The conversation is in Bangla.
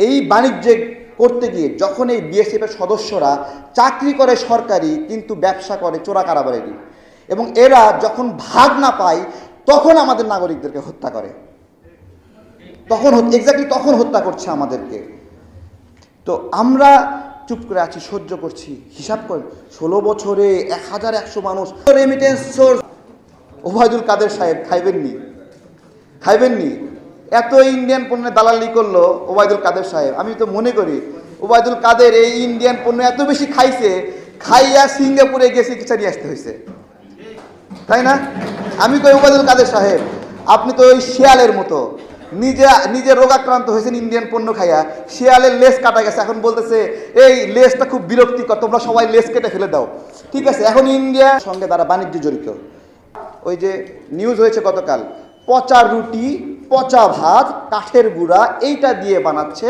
এই বাণিজ্য করতে গিয়ে যখন এই বিএসএফ এর সদস্যরা চাকরি করে সরকারি কিন্তু ব্যবসা করে চোরা কারাবারেরই, এবং এরা যখন ভাগ না পায় তখন আমাদের নাগরিকদেরকে হত্যা করে, তখন তখন হত্যা করছে আমাদেরকে। তো আমরা চুপ করে আছি, সহ্য করছি। হিসাব করে 16 বছরে 1100 মানুষ রেমিটেন্স সোর্স। ওবায়দুল কাদের সাহেব খাইবেননি এত ইন্ডিয়ান পণ্যের দালালি করলো ওবায়দুল কাদের সাহেব। আমি তো মনে করি ওবায়দুল কাদের এই ইন্ডিয়ান পণ্য এত বেশি খাইয়া সিঙ্গাপুরে গিয়ে চিকিৎসা নিয়ে আসতে হয়েছে, তাই না? আমি কই ওবায়দুল কাদের সাহেব, আপনি তো ওই শিয়ালের মতো নিজে রোগাক্রান্ত হয়েছেন ইন্ডিয়ান পণ্য খাইয়া। শিয়ালের লেজ কাটা গেছে, এখন বলতেছে এই লেজটা খুব বিরক্তিকর, তোমরা সবাই লেজ কেটে ফেলে দাও। ঠিক আছে, এখন ইন্ডিয়ার সঙ্গে তারা বাণিজ্য জড়িত। ওই যে নিউজ হয়েছে গতকাল, পচা রুটি, পচা ভাত, কাঠের গুঁড়া এইটা দিয়ে বানাচ্ছে।